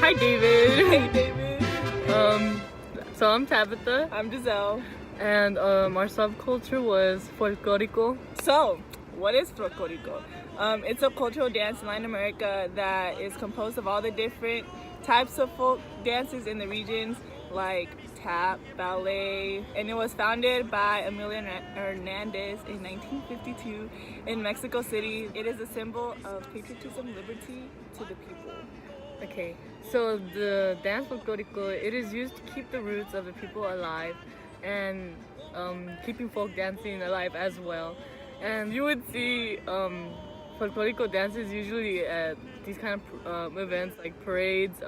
Hi, David. Hey, David. So I'm Tabatha, I'm Gisselle. and our subculture was folklorico. So, what is folklorico? It's a cultural dance in Latin America that is composed of all the different types of folk dances in the regions, like tap, ballet, and it was founded by Emilio Hernandez in 1952 in Mexico City. It is a symbol of patriotism, liberty to the people. Okay, so the dance folklorico, it is used to keep the roots of the people alive and keeping folk dancing alive as well. And you would see folklorico dances usually at these kind of events like parades,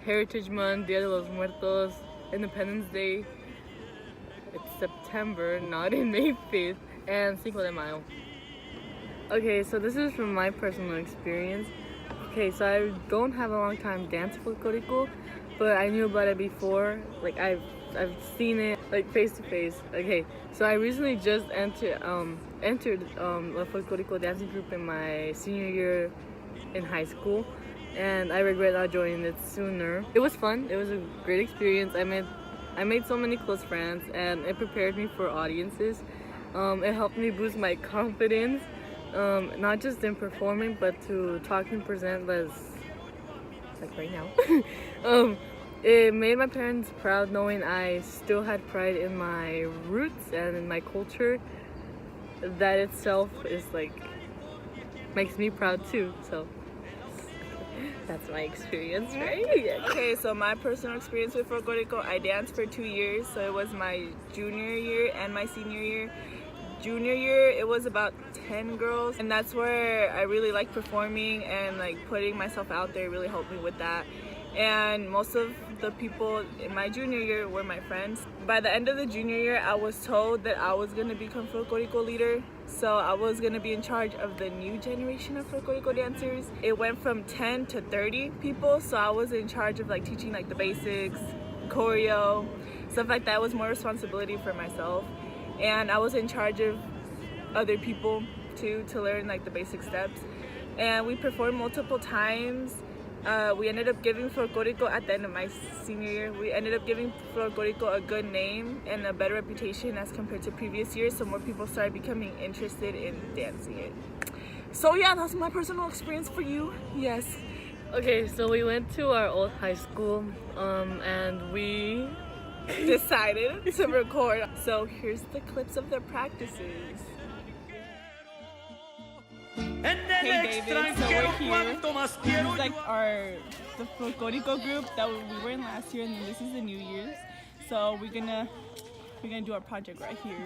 Heritage Month, Dia de los Muertos, Independence Day. It's September, not in May 5th, and Cinco de Mayo. Okay, so this is from my personal experience. Okay, so I don't have a long time dance folklorico, but I knew about it before. Like I've seen it like face to face. Okay, so I recently just entered a folklorico dancing group in my senior year in high school, and I regret not joining it sooner. It was fun. It was a great experience. I made so many close friends, and it prepared me for audiences. It helped me boost my confidence. Not just in performing, but to talk and present as like right now. It made my parents proud knowing I still had pride in my roots and in my culture. That itself is like makes me proud too. So that's my experience, right? Okay, so my personal experience with folklorico, I danced for 2 years, so it was my junior year and my senior year. Junior year, it was about 10 girls, and that's where I really liked performing, and like putting myself out there really helped me with that. And most of the people in my junior year were my friends. By the end of the junior year, I was told that I was going to become folklorico leader, so I was going to be in charge of the new generation of folklorico dancers. It went from 10 to 30 people, so I was in charge of like teaching like the basics, choreo, stuff like that. Was more responsibility for myself. And I was in charge of other people too, to learn like the basic steps. And we performed multiple times. We ended up giving folklorico at the end of my senior year. We ended up giving folklorico a good name and a better reputation as compared to previous years, so more people started becoming interested in dancing it. So yeah, that's my personal experience for you. Yes. Okay, so we went to our old high school, and we decided to record. So here's the clips of their practices. Hey David, so we're here. This is like the folklorico group that we were in last year, and then this is the New Year's. So we're gonna do our project right here.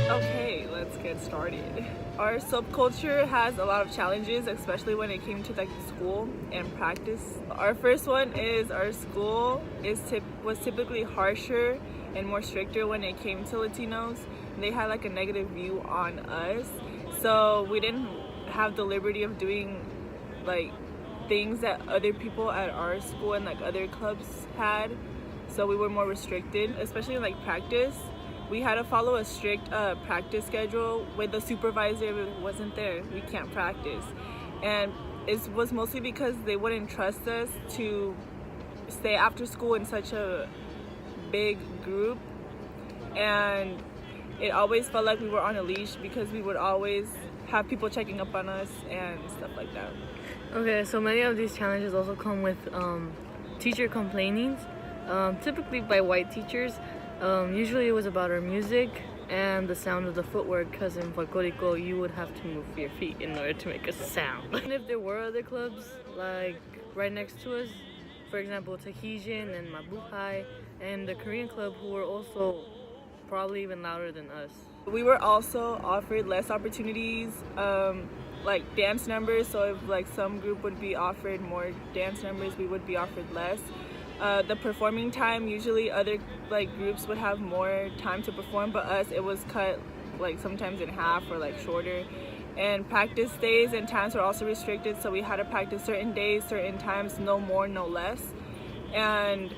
Okay, let's get started. Our subculture has a lot of challenges, especially when it came to like school and practice. Our first one is our school was typically harsher and more stricter when it came to Latinos. They had like a negative view on us, so we didn't have the liberty of doing like things that other people at our school and like other clubs had. So we were more restricted, especially in like practice. We had to follow a strict practice schedule with the supervisor. If it wasn't there, we can't practice. And it was mostly because they wouldn't trust us to stay after school in such a big group. And it always felt like we were on a leash because we would always have people checking up on us and stuff like that. Okay, so many of these challenges also come with teacher complainings, typically by white teachers. Usually it was about our music and the sound of the footwork, because in Folklorico you would have to move your feet in order to make a sound. And if there were other clubs like right next to us, for example Tahitian and Mabuhay and the Korean club, who were also probably even louder than us. We were also offered less opportunities, like dance numbers. So if like some group would be offered more dance numbers, we would be offered less. The performing time, usually other like groups would have more time to perform, but us it was cut like sometimes in half or like shorter. And practice days and times were also restricted, so we had to practice certain days, certain times, no more, no less. And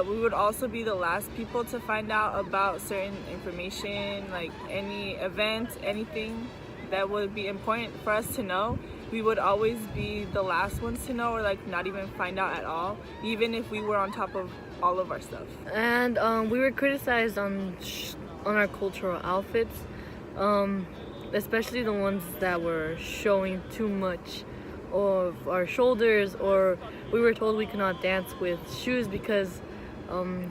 we would also be the last people to find out about certain information, like any events, anything that would be important for us to know. We would always be the last ones to know, or like not even find out at all, even if we were on top of all of our stuff. And we were criticized on our cultural outfits, especially the ones that were showing too much of our shoulders, or we were told we could not dance with shoes because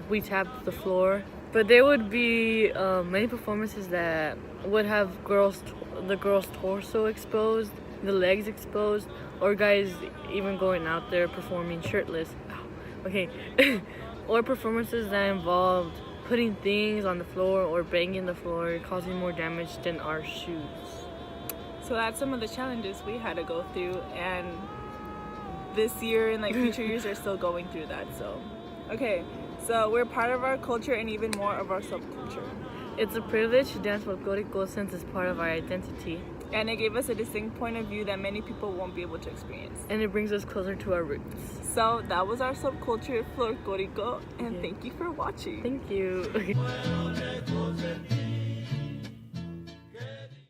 we tapped the floor. But there would be many performances that would have the girls' torso exposed, the legs exposed, or guys even going out there performing shirtless. Okay. Or performances that involved putting things on the floor or banging the floor, causing more damage than our shoes. So that's some of the challenges we had to go through, and this year and like future years are still going through that. So okay, so we're part of our culture and even more of our subculture. It's a privilege to dance folklorico since it's part of our identity. And it gave us a distinct point of view that many people won't be able to experience. And it brings us closer to our roots. So that was our subculture Folklorico, and thank you for watching. Thank you.